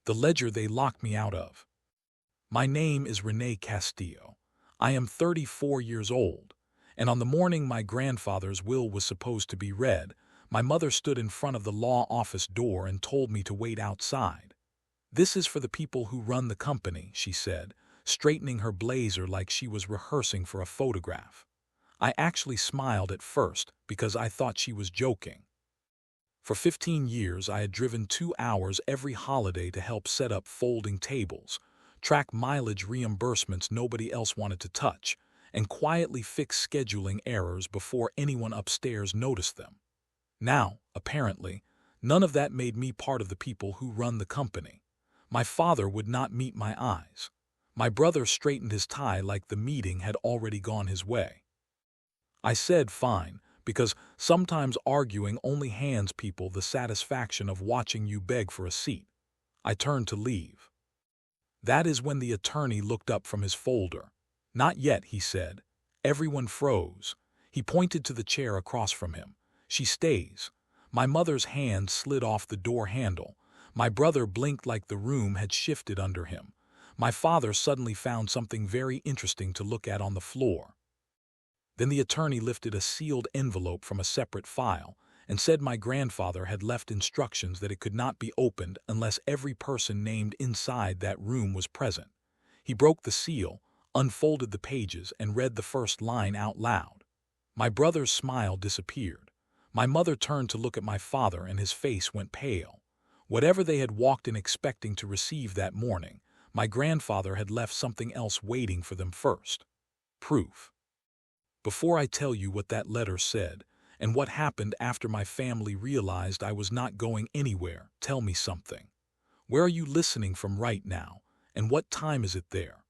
the ledger they locked me out of. My name is Rene Castillo. I am 34 years old, and on the morning my grandfather's will was supposed to be read, my mother stood in front of the law office door and told me to wait outside. "This is for the people who run the company," she said, straightening her blazer like she was rehearsing for a photograph. I actually smiled at first because I thought she was joking. For 15 years, I had driven 2 hours every holiday to help set up folding tables, track mileage reimbursements nobody else wanted to touch, and quietly fix scheduling errors before anyone upstairs noticed them. Now, apparently, none of that made me part of the people who run the company. My father would not meet my eyes. My brother straightened his tie like the meeting had already gone his way. I said fine, because sometimes arguing only hands people the satisfaction of watching you beg for a seat. I turned to leave. That is when the attorney looked up from his folder. "Not yet," he said. Everyone froze. He pointed to the chair across from him. "She stays." My mother's hand slid off the door handle. My brother blinked like the room had shifted under him. My father suddenly found something very interesting to look at on the floor. Then the attorney lifted a sealed envelope from a separate file and said my grandfather had left instructions that it could not be opened unless every person named inside that room was present. He broke the seal, unfolded the pages, and read the first line out loud. My brother's smile disappeared. My mother turned to look at my father and his face went pale. Whatever they had walked in expecting to receive that morning, my grandfather had left something else waiting for them first. Proof. Before I tell you what that letter said, and what happened after my family realized I was not going anywhere, tell me something. Where are you listening from right now, and what time is it there?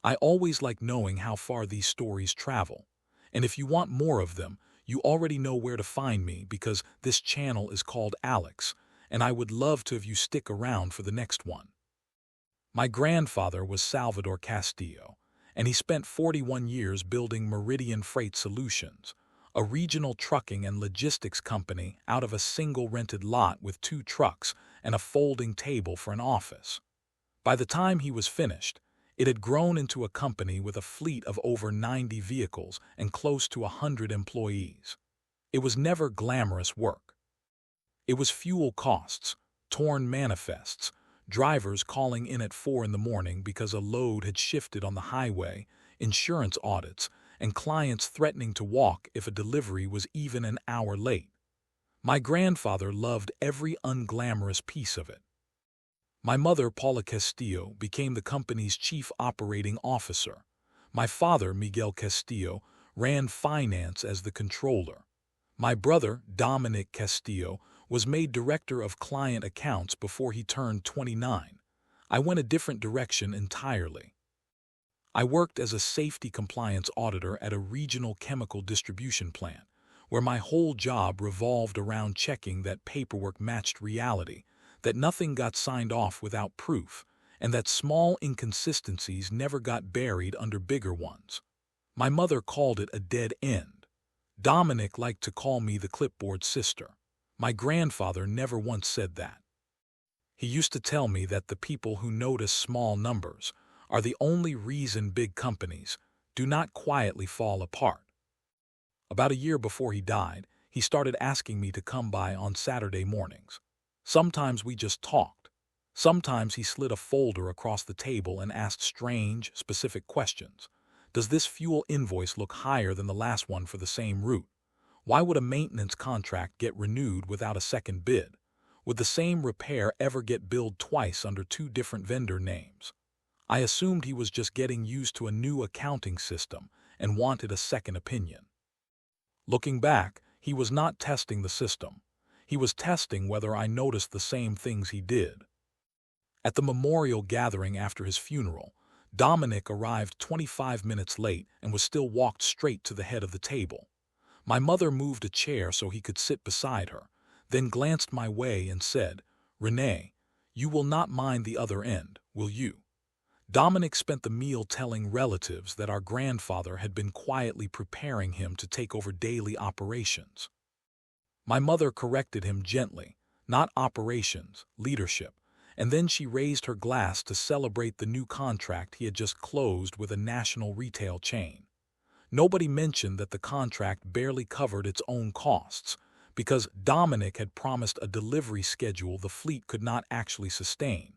I always like knowing how far these stories travel. And if you want more of them, you already know where to find me because this channel is called Alex, and I would love to have you stick around for the next one. My grandfather was Salvador Castillo, and he spent 41 years building Meridian Freight Solutions, a regional trucking and logistics company out of a single rented lot with 2 trucks and a folding table for an office. By the time he was finished, it had grown into a company with a fleet of over 90 vehicles and close to 100 employees. It was never glamorous work. It was fuel costs, torn manifests, drivers calling in at 4 in the morning because a load had shifted on the highway, insurance audits, and clients threatening to walk if a delivery was even an hour late. My grandfather loved every unglamorous piece of it. My mother, Paula Castillo, became the company's chief operating officer. My father, Miguel Castillo, ran finance as the controller. My brother, Dominic Castillo, was made director of client accounts before he turned 29. I went a different direction entirely. I worked as a safety compliance auditor at a regional chemical distribution plant, where my whole job revolved around checking that paperwork matched reality, that nothing got signed off without proof, and that small inconsistencies never got buried under bigger ones. My mother called it a dead end. Dominic liked to call me the clipboard sister. My grandfather never once said that. He used to tell me that the people who notice small numbers are the only reason big companies do not quietly fall apart. About a year before he died, he started asking me to come by on Saturday mornings. Sometimes we just talked. Sometimes he slid a folder across the table and asked strange, specific questions. Does this fuel invoice look higher than the last one for the same route? Why would a maintenance contract get renewed without a second bid? Would the same repair ever get billed twice under 2 different vendor names? I assumed he was just getting used to a new accounting system and wanted a second opinion. Looking back, he was not testing the system. He was testing whether I noticed the same things he did. At the memorial gathering after his funeral, Dominic arrived 25 minutes late and was still walked straight to the head of the table. My mother moved a chair so he could sit beside her, then glanced my way and said, "Renee, you will not mind the other end, will you?" Dominic spent the meal telling relatives that our grandfather had been quietly preparing him to take over daily operations. My mother corrected him gently, not operations, leadership, and then she raised her glass to celebrate the new contract he had just closed with a national retail chain. Nobody mentioned that the contract barely covered its own costs, because Dominic had promised a delivery schedule the fleet could not actually sustain.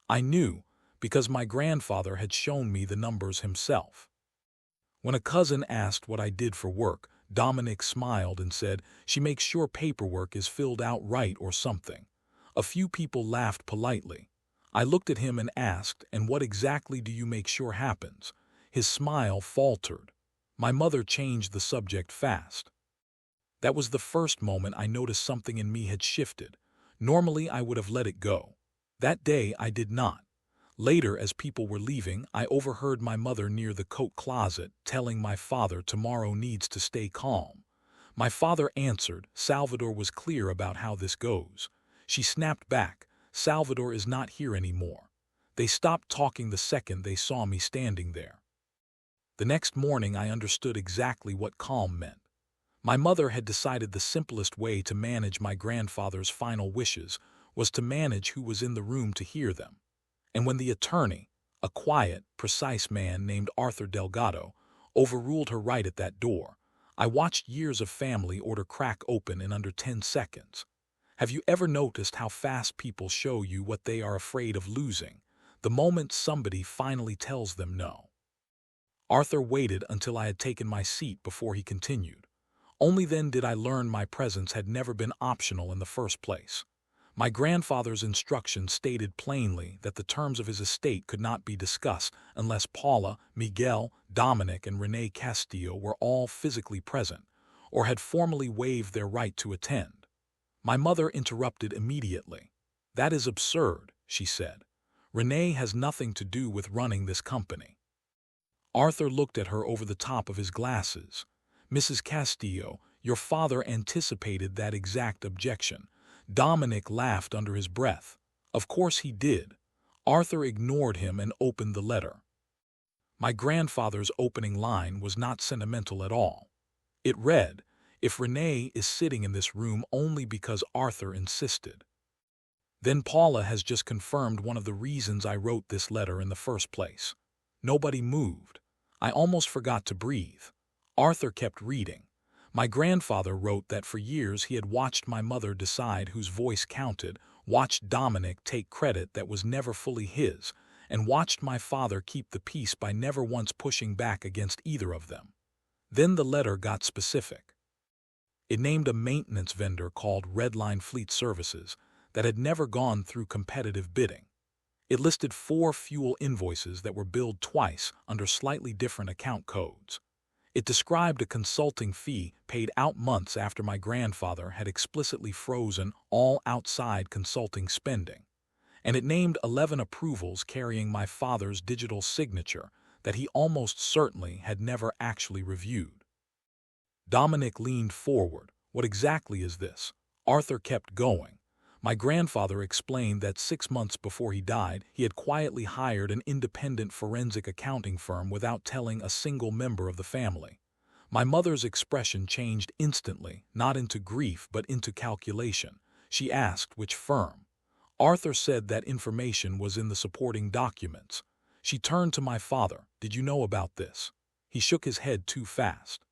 I knew, because my grandfather had shown me the numbers himself. When a cousin asked what I did for work, Dominic smiled and said, "She makes sure paperwork is filled out right or something." A few people laughed politely. I looked at him and asked, "And what exactly do you make sure happens?" His smile faltered. My mother changed the subject fast. That was the first moment I noticed something in me had shifted. Normally I would have let it go. That day I did not. Later, as people were leaving, I overheard my mother near the coat closet telling my father tomorrow needs to stay calm. My father answered, "Salvador was clear about how this goes." She snapped back, "Salvador is not here anymore." They stopped talking the second they saw me standing there. The next morning I understood exactly what calm meant. My mother had decided the simplest way to manage my grandfather's final wishes was to manage who was in the room to hear them. And when the attorney, a quiet, precise man named Arthur Delgado, overruled her right at that door, I watched years of family order crack open in under 10 seconds. Have you ever noticed how fast people show you what they are afraid of losing, the moment somebody finally tells them no? Arthur waited until I had taken my seat before he continued. Only then did I learn my presence had never been optional in the first place. My grandfather's instructions stated plainly that the terms of his estate could not be discussed unless Paula, Miguel, Dominic, and Renee Castillo were all physically present, or had formally waived their right to attend. My mother interrupted immediately. "That is absurd," she said. "Renee has nothing to do with running this company." Arthur looked at her over the top of his glasses. "Mrs. Castillo, your father anticipated that exact objection." Dominic laughed under his breath. "Of course he did." Arthur ignored him and opened the letter. My grandfather's opening line was not sentimental at all. It read, "If Renee is sitting in this room only because Arthur insisted." Then Paula has just confirmed one of the reasons I wrote this letter in the first place. Nobody moved. I almost forgot to breathe. Arthur kept reading. My grandfather wrote that for years he had watched my mother decide whose voice counted, watched Dominic take credit that was never fully his, and watched my father keep the peace by never once pushing back against either of them. Then the letter got specific. It named a maintenance vendor called Redline Fleet Services that had never gone through competitive bidding. It listed 4 fuel invoices that were billed twice under slightly different account codes. It described a consulting fee paid out months after my grandfather had explicitly frozen all outside consulting spending. And it named 11 approvals carrying my father's digital signature that he almost certainly had never actually reviewed. Dominic leaned forward. "What exactly is this?" Arthur kept going. My grandfather explained that 6 months before he died, he had quietly hired an independent forensic accounting firm without telling a single member of the family. My mother's expression changed instantly, not into grief but into calculation. She asked which firm. Arthur said that information was in the supporting documents. She turned to my father. "Did you know about this?" He shook his head too fast.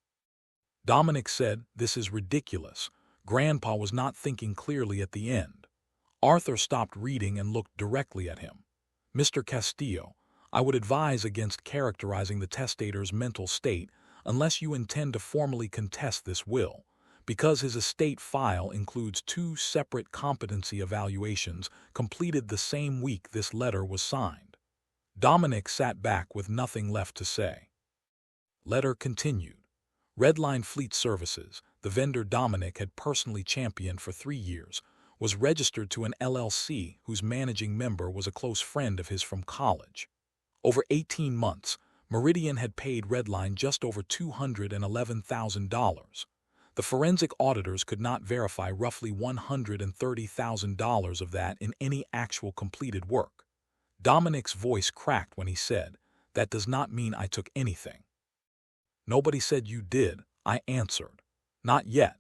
Dominic said, "This is ridiculous." Grandpa was not thinking clearly at the end. Arthur stopped reading and looked directly at him. "Mr. Castillo, I would advise against characterizing the testator's mental state unless you intend to formally contest this will, because his estate file includes 2 separate competency evaluations completed the same week this letter was signed." Dominic sat back with nothing left to say. Letter continued. Redline Fleet Services, the vendor Dominic had personally championed for 3 years, was registered to an LLC whose managing member was a close friend of his from college. Over 18 months, Meridian had paid Redline just over $211,000. The forensic auditors could not verify roughly $130,000 of that in any actual completed work. Dominic's voice cracked when he said, "That does not mean I took anything." "Nobody said you did," I answered. "Not yet."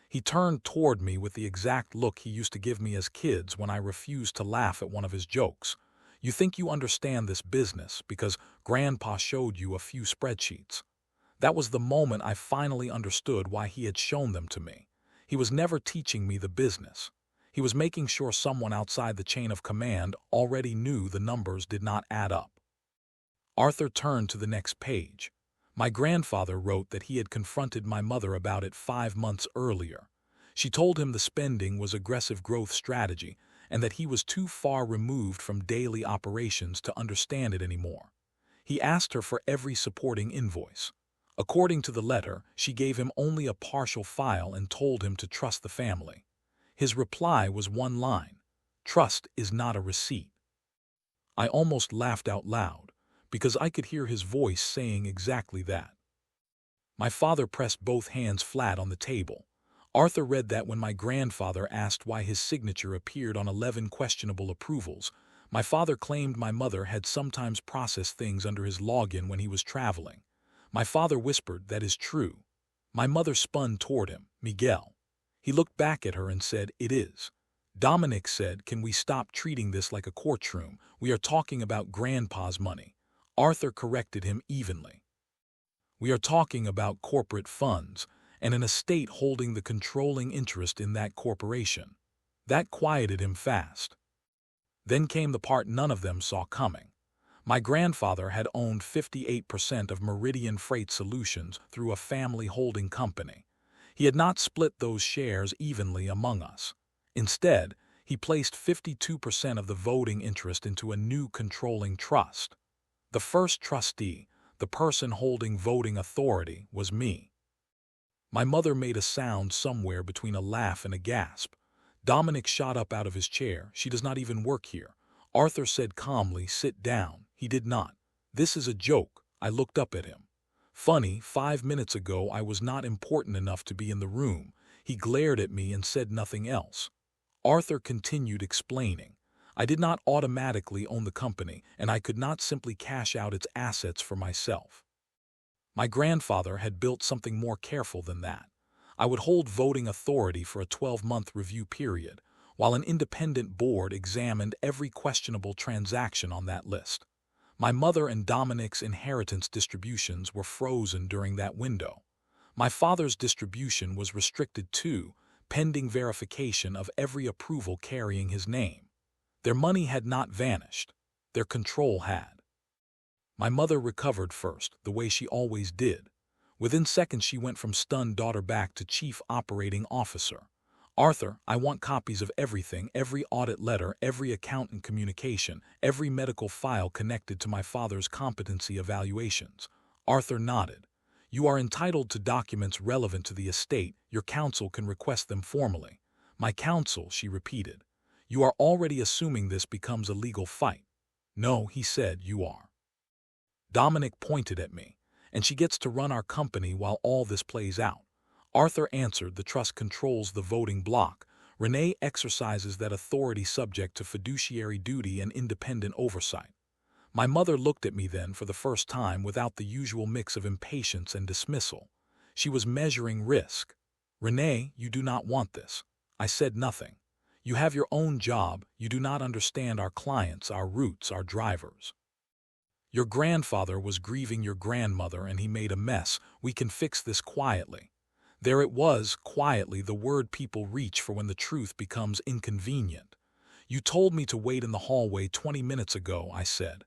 He turned toward me with the exact look he used to give me as kids when I refused to laugh at one of his jokes. You think you understand this business because Grandpa showed you a few spreadsheets. That was the moment I finally understood why he had shown them to me. He was never teaching me the business. He was making sure someone outside the chain of command already knew the numbers did not add up. Arthur turned to the next page. My grandfather wrote that he had confronted my mother about it 5 months earlier. She told him the spending was aggressive growth strategy and that he was too far removed from daily operations to understand it anymore. He asked her for every supporting invoice. According to the letter, she gave him only a partial file and told him to trust the family. His reply was one line: "Trust is not a receipt." I almost laughed out loud, because I could hear his voice saying exactly that. My father pressed both hands flat on the table. Arthur read that when my grandfather asked why his signature appeared on 11 questionable approvals, my father claimed my mother had sometimes processed things under his login when he was traveling. My father whispered, "That is true." My mother spun toward him. "Miguel." He looked back at her and said, "It is." Dominic said, "Can we stop treating this like a courtroom? We are talking about Grandpa's money." Arthur corrected him evenly. "We are talking about corporate funds and an estate holding the controlling interest in that corporation." That quieted him fast. Then came the part none of them saw coming. My grandfather had owned 58% of Meridian Freight Solutions through a family holding company. He had not split those shares evenly among us. Instead, he placed 52% of the voting interest into a new controlling trust. The first trustee, the person holding voting authority, was me. My mother made a sound somewhere between a laugh and a gasp. Dominic shot up out of his chair. "She does not even work here." Arthur said calmly, "Sit down." He did not. "This is a joke." I looked up at him. Funny, 5 minutes ago I was not important enough to be in the room. He glared at me and said nothing else. Arthur continued explaining. "I did not automatically own the company, and I could not simply cash out its assets for myself. My grandfather had built something more careful than that. I would hold voting authority for a 12-month review period, while an independent board examined every questionable transaction on that list. My mother and Dominic's inheritance distributions were frozen during that window. My father's distribution was restricted too, pending verification of every approval carrying his name. Their money had not vanished. Their control had. My mother recovered first, the way she always did. Within seconds she went from stunned daughter back to chief operating officer. "Arthur, I want copies of everything, every audit letter, every accountant communication, every medical file connected to my father's competency evaluations." Arthur nodded. "You are entitled to documents relevant to the estate. Your counsel can request them formally." "My counsel," she repeated. "You are already assuming this becomes a legal fight." "No," he said, "you are." Dominic pointed at me. "And she gets to run our company while all this plays out." Arthur answered, "The trust controls the voting block. Renee exercises that authority subject to fiduciary duty and independent oversight." My mother looked at me then for the first time without the usual mix of impatience and dismissal. She was measuring risk. "Renee, you do not want this." I said nothing. "You have your own job. You do not understand our clients, our roots, our drivers. Your grandfather was grieving your grandmother and he made a mess. We can fix this quietly." There it was, quietly, the word people reach for when the truth becomes inconvenient. "You told me to wait in the hallway 20 minutes ago," I said.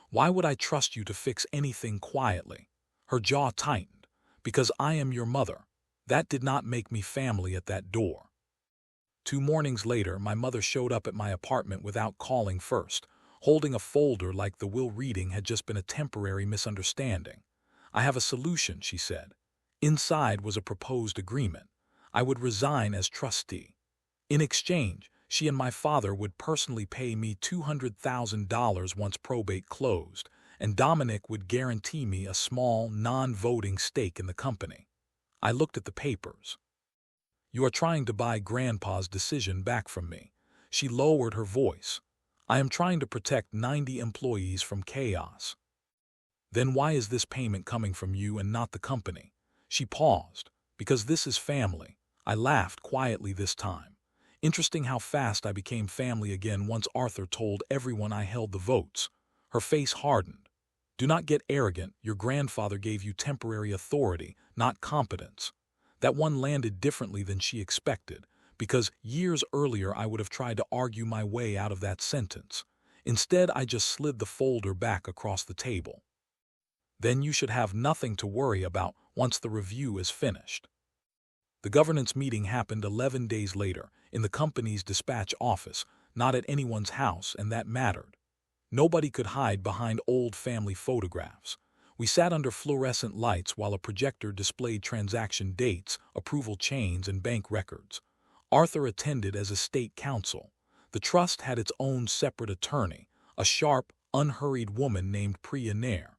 "Why would I trust you to fix anything quietly?" Her jaw tightened. "Because I am your mother." That did not make me family at that door. 2 mornings later, my mother showed up at my apartment without calling first, holding a folder like the will reading had just been a temporary misunderstanding. "I have a solution," she said. Inside was a proposed agreement. I would resign as trustee. In exchange, she and my father would personally pay me $200,000 once probate closed, and Dominic would guarantee me a small, non-voting stake in the company. I looked at the papers. "You are trying to buy Grandpa's decision back from me." She lowered her voice. "I am trying to protect 90 employees from chaos." "Then why is this payment coming from you and not the company?" She paused. "Because this is family. I laughed quietly this time. Interesting how fast I became family again once Arthur told everyone I held the votes. Her face hardened. Do not get arrogant. Your grandfather gave you temporary authority, not competence. That one landed differently than she expected, because years earlier I would have tried to argue my way out of that sentence. Instead, I just slid the folder back across the table. Then you should have nothing to worry about once the review is finished. The governance meeting happened 11 days later, in the company's dispatch office, not at anyone's house, and that mattered. Nobody could hide behind old family photographs. We sat under fluorescent lights while a projector displayed transaction dates, approval chains, and bank records. Arthur attended as a state counsel. The trust had its own separate attorney, a sharp, unhurried woman named Priya Nair.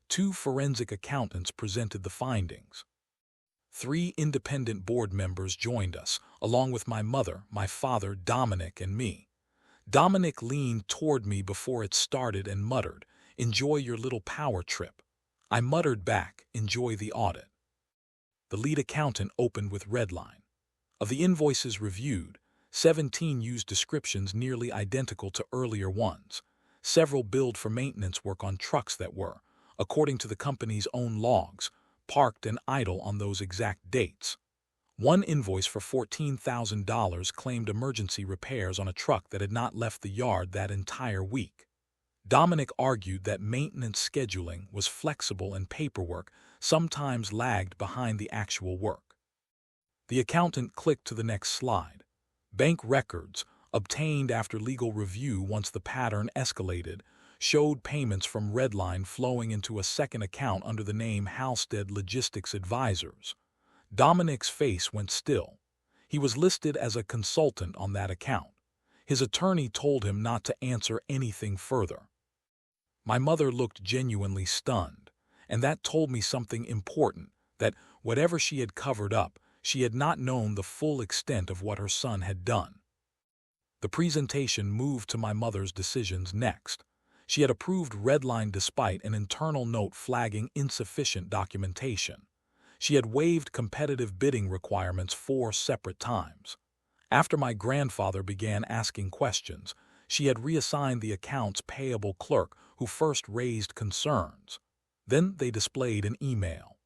2 forensic accountants presented the findings. 3 independent board members joined us, along with my mother, my father, Dominic, and me. Dominic leaned toward me before it started and muttered, "Enjoy your little power trip." I muttered back, "Enjoy the audit." The lead accountant opened with redline. Of the invoices reviewed, 17 used descriptions nearly identical to earlier ones. Several billed for maintenance work on trucks that were, according to the company's own logs, parked and idle on those exact dates. One invoice for $14,000 claimed emergency repairs on a truck that had not left the yard that entire week. Dominic argued that maintenance scheduling was flexible and paperwork sometimes lagged behind the actual work. The accountant clicked to the next slide. Bank records, obtained after legal review once the pattern escalated, showed payments from Redline flowing into a second account under the name Halstead Logistics Advisors. Dominic's face went still. He was listed as a consultant on that account. His attorney told him not to answer anything further. My mother looked genuinely stunned, and that told me something important, that whatever she had covered up, she had not known the full extent of what her son had done. The presentation moved to my mother's decisions next. She had approved Redline despite an internal note flagging insufficient documentation. She had waived competitive bidding requirements 4 separate times. After my grandfather began asking questions, she had reassigned the accounts payable clerk who first raised concerns. Then they displayed an email.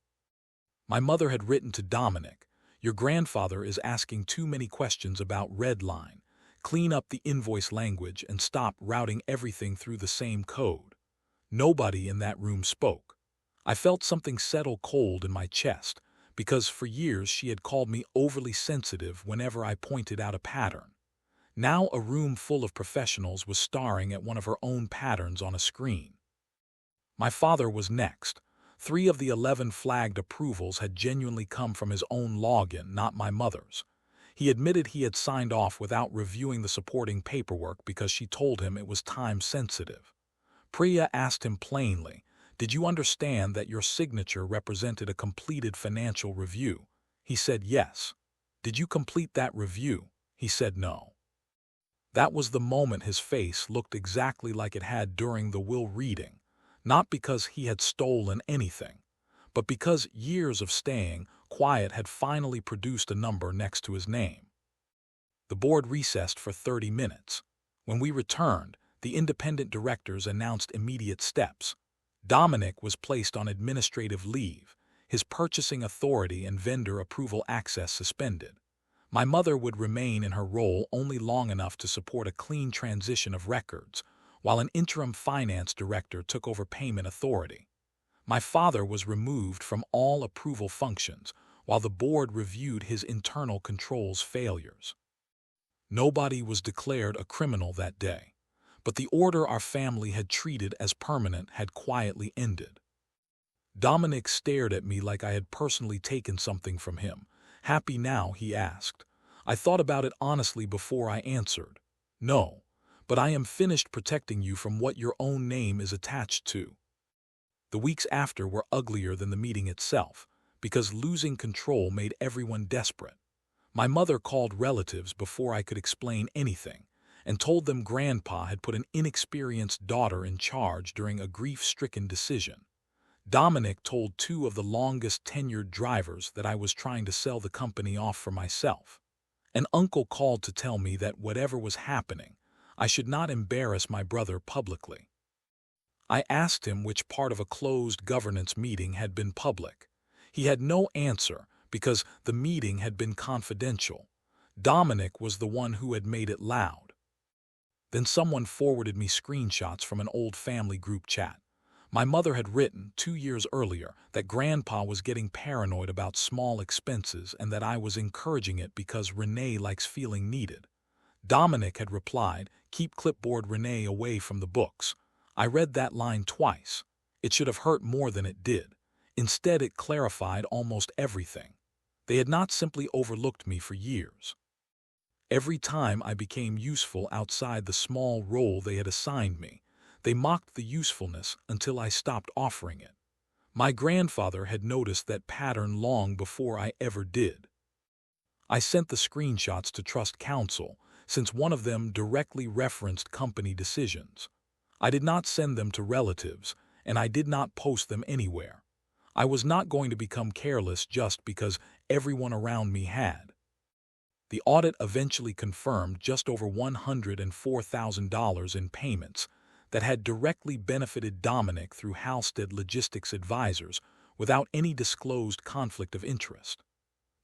My mother had written to Dominic, "Your grandfather is asking too many questions about Redline. Clean up the invoice language and stop routing everything through the same code." Nobody in that room spoke. I felt something settle cold in my chest, because for years she had called me overly sensitive whenever I pointed out a pattern. Now a room full of professionals was staring at one of her own patterns on a screen. My father was next. 3 of the 11 flagged approvals had genuinely come from his own login, not my mother's. He admitted he had signed off without reviewing the supporting paperwork because she told him it was time-sensitive. Priya asked him plainly, "Did you understand that your signature represented a completed financial review?" He said yes. "Did you complete that review?" He said no. That was the moment his face looked exactly like it had during the will reading, not because he had stolen anything, but because years of staying quiet had finally produced a number next to his name. The board recessed for 30 minutes. When we returned, the independent directors announced immediate steps. Dominic was placed on administrative leave, his purchasing authority and vendor approval access suspended. My mother would remain in her role only long enough to support a clean transition of records, while an interim finance director took over payment authority. My father was removed from all approval functions, while the board reviewed his internal controls failures. Nobody was declared a criminal that day, but the order our family had treated as permanent had quietly ended. Dominic stared at me like I had personally taken something from him. "Happy now?" he asked. I thought about it honestly before I answered. "No, but I am finished protecting you from what your own name is attached to." The weeks after were uglier than the meeting itself, because losing control made everyone desperate. My mother called relatives before I could explain anything, and told them Grandpa had put an inexperienced daughter in charge during a grief-stricken decision. Dominic told two of the longest tenured drivers that I was trying to sell the company off for myself. An uncle called to tell me that whatever was happening, I should not embarrass my brother publicly. I asked him which part of a closed governance meeting had been public. He had no answer because the meeting had been confidential. Dominic was the one who had made it loud. Then someone forwarded me screenshots from an old family group chat. My mother had written 2 years earlier that Grandpa was getting paranoid about small expenses and that I was encouraging it because Renee likes feeling needed. Dominic had replied, "Keep clipboard Renee away from the books." I read that line twice. It should have hurt more than it did. Instead, it clarified almost everything. They had not simply overlooked me for years. Every time I became useful outside the small role they had assigned me, they mocked the usefulness until I stopped offering it. My grandfather had noticed that pattern long before I ever did. I sent the screenshots to Trust Counsel, since one of them directly referenced company decisions. I did not send them to relatives, and I did not post them anywhere. I was not going to become careless just because everyone around me had. The audit eventually confirmed just over $104,000 in payments that had directly benefited Dominic through Halstead Logistics Advisors without any disclosed conflict of interest.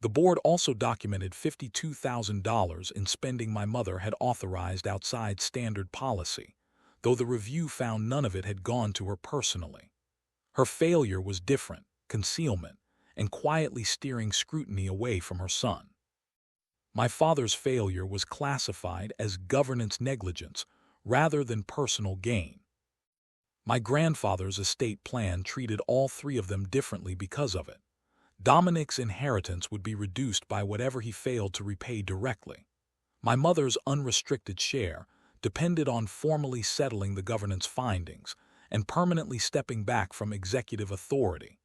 The board also documented $52,000 in spending my mother had authorized outside standard policy, though the review found none of it had gone to her personally. Her failure was different, concealment, and quietly steering scrutiny away from her son. My father's failure was classified as governance negligence rather than personal gain. My grandfather's estate plan treated all three of them differently because of it. Dominic's inheritance would be reduced by whatever he failed to repay directly. My mother's unrestricted share depended on formally settling the governance findings and permanently stepping back from executive authority.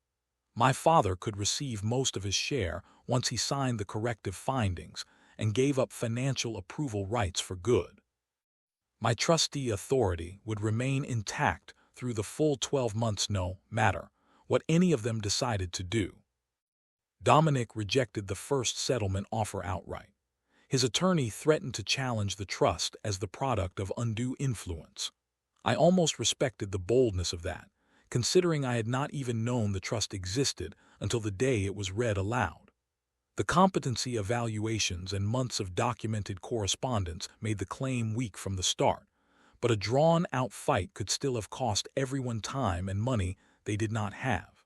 My father could receive most of his share once he signed the corrective findings and gave up financial approval rights for good. My trustee authority would remain intact through the full 12 months no matter what any of them decided to do. Dominic rejected the first settlement offer outright. His attorney threatened to challenge the trust as the product of undue influence. I almost respected the boldness of that, considering I had not even known the trust existed until the day it was read aloud. The competency evaluations and months of documented correspondence made the claim weak from the start, but a drawn-out fight could still have cost everyone time and money they did not have.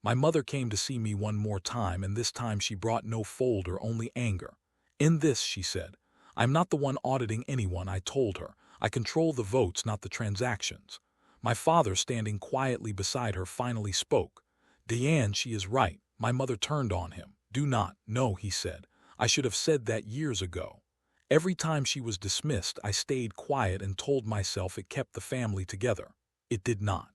My mother came to see me one more time, and this time she brought no folder, only anger. "In this," she said, "I'm not the one auditing anyone," I told her. "I control the votes, not the transactions." My father, standing quietly beside her, finally spoke. "Diane, she is right." My mother turned on him. "Do not." "No," he said. "I should have said that years ago." Every time she was dismissed, I stayed quiet and told myself it kept the family together. It did not.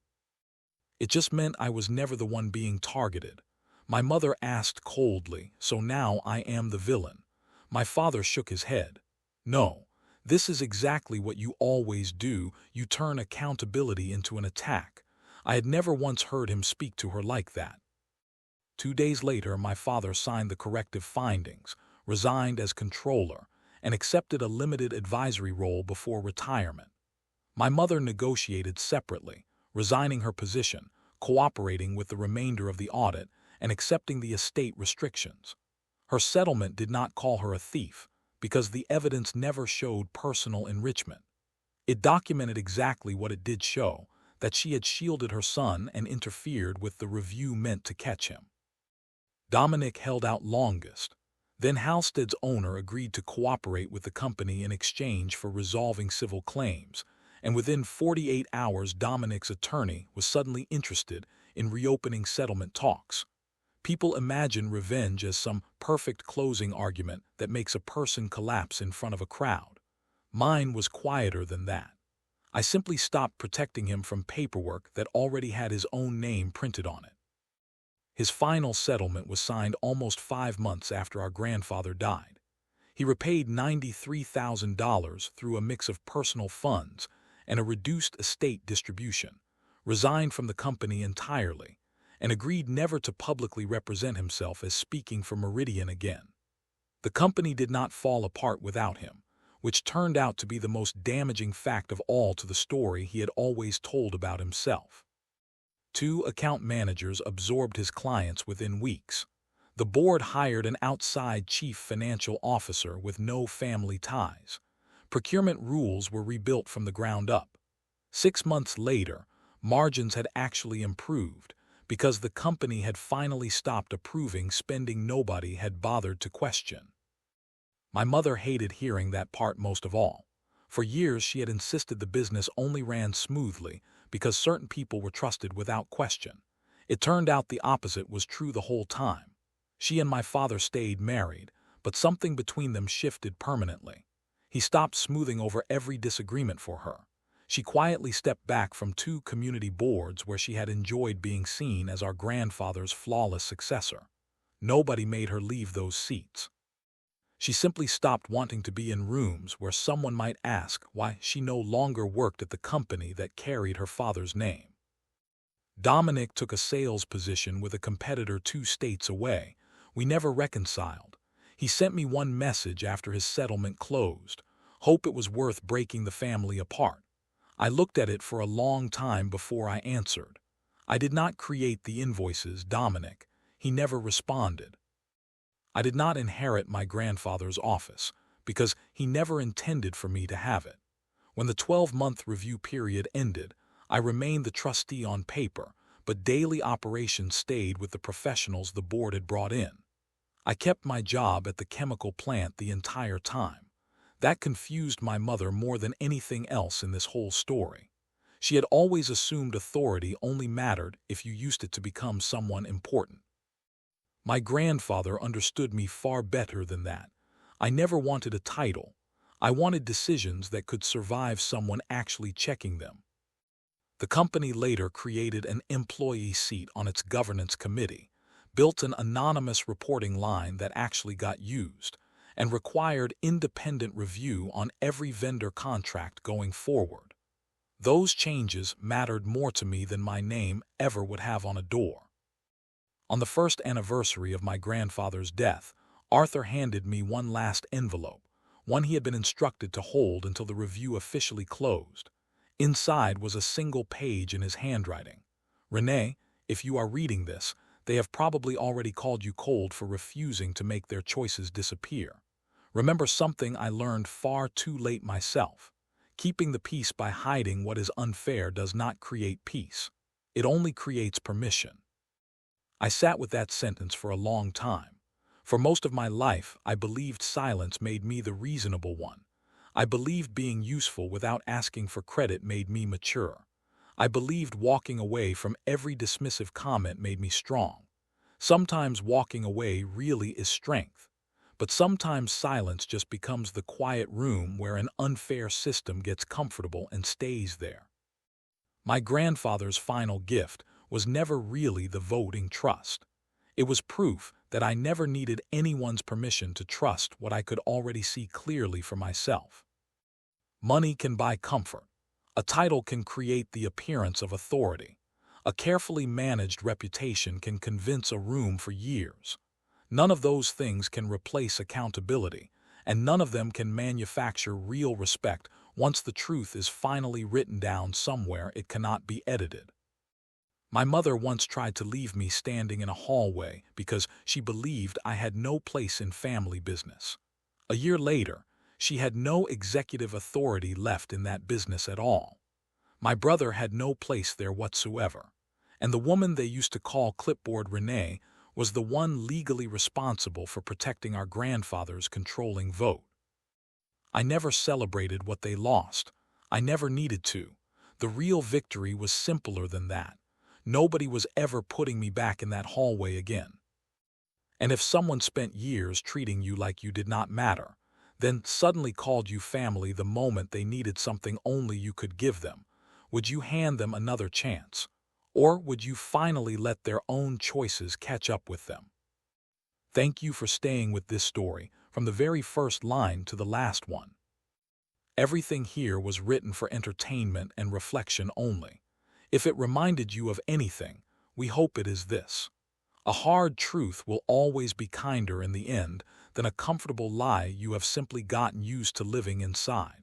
It just meant I was never the one being targeted. My mother asked coldly, "So now I am the villain?" My father shook his head. "No, this is exactly what you always do. You turn accountability into an attack." I had never once heard him speak to her like that. 2 days later, my father signed the corrective findings, resigned as controller, and accepted a limited advisory role before retirement. My mother negotiated separately, resigning her position, cooperating with the remainder of the audit, and accepting the estate restrictions. Her settlement did not call her a thief, because the evidence never showed personal enrichment. It documented exactly what it did show, that she had shielded her son and interfered with the review meant to catch him. Dominic held out longest. Then Halstead's owner agreed to cooperate with the company in exchange for resolving civil claims, and within 48 hours Dominic's attorney was suddenly interested in reopening settlement talks. People imagine revenge as some perfect closing argument that makes a person collapse in front of a crowd. Mine was quieter than that. I simply stopped protecting him from paperwork that already had his own name printed on it. His final settlement was signed almost 5 months after our grandfather died. He repaid $93,000 through a mix of personal funds and a reduced estate distribution, resigned from the company entirely, and agreed never to publicly represent himself as speaking for Meridian again. The company did not fall apart without him, which turned out to be the most damaging fact of all to the story he had always told about himself. 2 account managers absorbed his clients within weeks. The board hired an outside chief financial officer with no family ties. Procurement rules were rebuilt from the ground up. 6 months later, margins had actually improved because the company had finally stopped approving spending nobody had bothered to question. My mother hated hearing that part most of all. For years she had insisted the business only ran smoothly because certain people were trusted without question. It turned out the opposite was true the whole time. She and my father stayed married, but something between them shifted permanently. He stopped smoothing over every disagreement for her. She quietly stepped back from 2 community boards where she had enjoyed being seen as our grandfather's flawless successor. Nobody made her leave those seats. She simply stopped wanting to be in rooms where someone might ask why she no longer worked at the company that carried her father's name. Dominic took a sales position with a competitor 2 states away. We never reconciled. He sent me one message after his settlement closed. Hope it was worth breaking the family apart. I looked at it for a long time before I answered. I did not create the invoices, Dominic. He never responded. I did not inherit my grandfather's office because he never intended for me to have it. When the 12-month review period ended, I remained the trustee on paper, but daily operations stayed with the professionals the board had brought in. I kept my job at the chemical plant the entire time. That confused my mother more than anything else in this whole story. She had always assumed authority only mattered if you used it to become someone important. My grandfather understood me far better than that. I never wanted a title. I wanted decisions that could survive someone actually checking them. The company later created an employee seat on its governance committee, built an anonymous reporting line that actually got used, and required independent review on every vendor contract going forward. Those changes mattered more to me than my name ever would have on a door. On the first anniversary of my grandfather's death, Arthur handed me one last envelope, one he had been instructed to hold until the review officially closed. Inside was a single page in his handwriting. Renee, if you are reading this, they have probably already called you cold for refusing to make their choices disappear. Remember something I learned far too late myself. Keeping the peace by hiding what is unfair does not create peace. It only creates permission. I sat with that sentence for a long time. For most of my life, I believed silence made me the reasonable one. I believed being useful without asking for credit made me mature. I believed walking away from every dismissive comment made me strong. Sometimes walking away really is strength, but sometimes silence just becomes the quiet room where an unfair system gets comfortable and stays there. My grandfather's final gift was never really the voting trust. It was proof that I never needed anyone's permission to trust what I could already see clearly for myself. Money can buy comfort. A title can create the appearance of authority. A carefully managed reputation can convince a room for years. None of those things can replace accountability, and none of them can manufacture real respect. Once the truth is finally written down somewhere, it cannot be edited. My mother once tried to leave me standing in a hallway because she believed I had no place in family business. A year later, she had no executive authority left in that business at all. My brother had no place there whatsoever, and the woman they used to call Clipboard Renee was the one legally responsible for protecting our grandfather's controlling vote. I never celebrated what they lost. I never needed to. The real victory was simpler than that. Nobody was ever putting me back in that hallway again. And if someone spent years treating you like you did not matter, then suddenly called you family the moment they needed something only you could give them, would you hand them another chance? Or would you finally let their own choices catch up with them? Thank you for staying with this story from the very first line to the last one. Everything here was written for entertainment and reflection only. If it reminded you of anything, we hope it is this: a hard truth will always be kinder in the end than a comfortable lie you have simply gotten used to living inside.